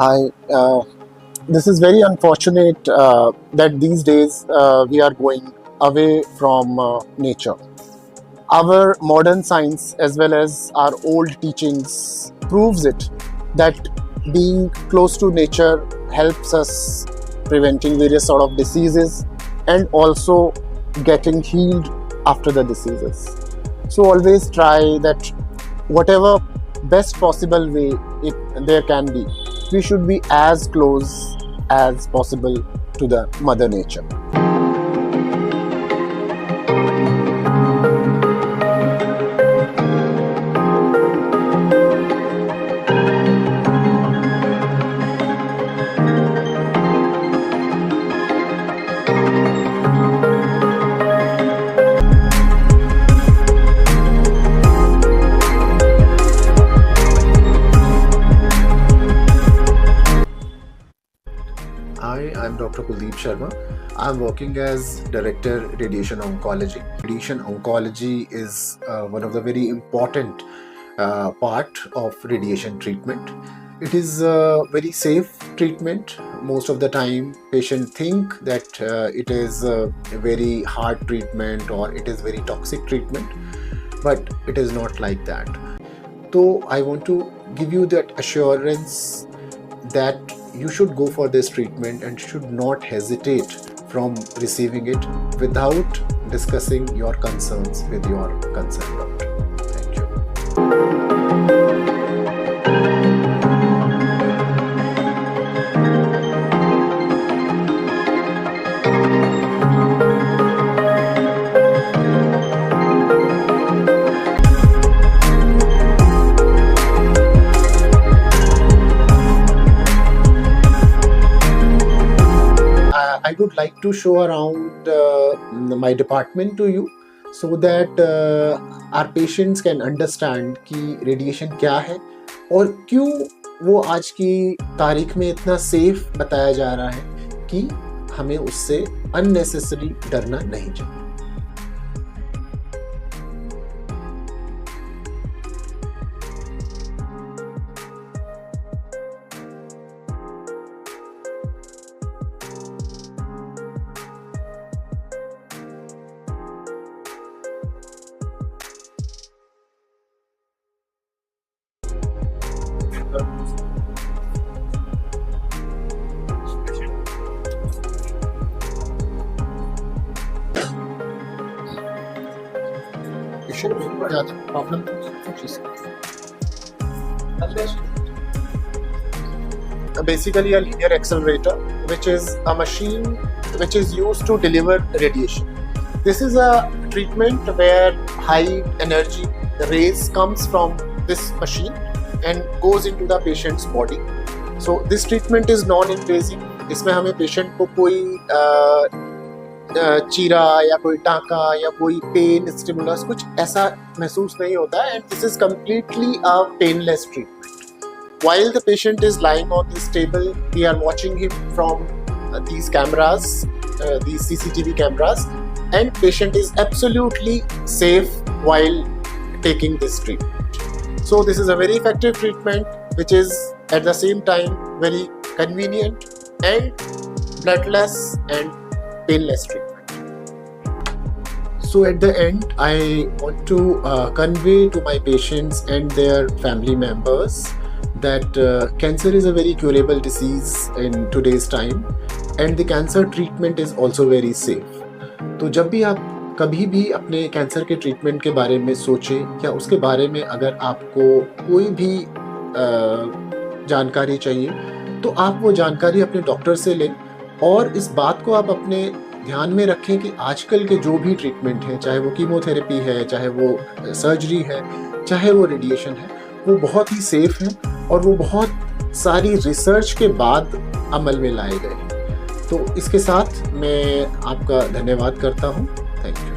Hi, this is very unfortunate that these days we are going away from nature. Our modern science as well as our old teachings proves it that being close to nature helps us preventing various sort of diseases and also getting healed after the diseases. So always try that whatever best possible way there can be, we should be as close as possible to the mother nature. Hi, I'm Dr. Kuldeep Sharma. I'm working as Director Radiation Oncology. Radiation Oncology is one of the very important part of radiation treatment. It is a very safe treatment. Most of the time, patients think that it is a very hard treatment or it is very toxic treatment, but it is not like that. So I want to give you that assurance that you should go for this treatment and should not hesitate from receiving it without discussing your concerns with your concerned doctor. Thank you. I would like to show around my department to you so that our patients can understand कि radiation क्या है और क्यों वो आज की तारीख में इतना सेफ बताया जा रहा है कि हमें उससे unnecessary डरना नहीं चाहिए. Problem. Basically a linear accelerator, which is a machine which is used to deliver radiation. This is a treatment where high energy rays comes from this machine and goes into the patient's body. So this treatment is non-invasive. इसमें हमें patient को कोई चीरा या कोई टाँका या कोई pen stimulus कुछ ऐसा महसूस नहीं होता है, and this is completely a painless treatment. While the patient is lying on this table, we are watching him from these cameras, these CCTV cameras, and patient is absolutely safe while taking this treatment. So this is a very effective treatment which is at the same time very convenient and bloodless and painless treatment. So at the end, I want to convey to my patients and their family members that cancer is a very curable disease in today's time and the cancer treatment is also very safe. तो जब भी आप कभी भी अपने cancer के treatment के बारे में सोचें या उसके बारे में अगर आपको कोई भी जानकारी चाहिए तो आप वो जानकारी अपने डॉक्टर से लें और इस बात को आप अपने ध्यान में रखें कि आजकल के जो भी ट्रीटमेंट है, चाहे वो कीमोथेरेपी है, चाहे वो सर्जरी है, चाहे वो रेडिएशन है, वो बहुत ही सेफ है और वो बहुत सारी रिसर्च के बाद अमल में लाए गए हैं. तो इसके साथ मैं आपका धन्यवाद करता हूँ. Thank you.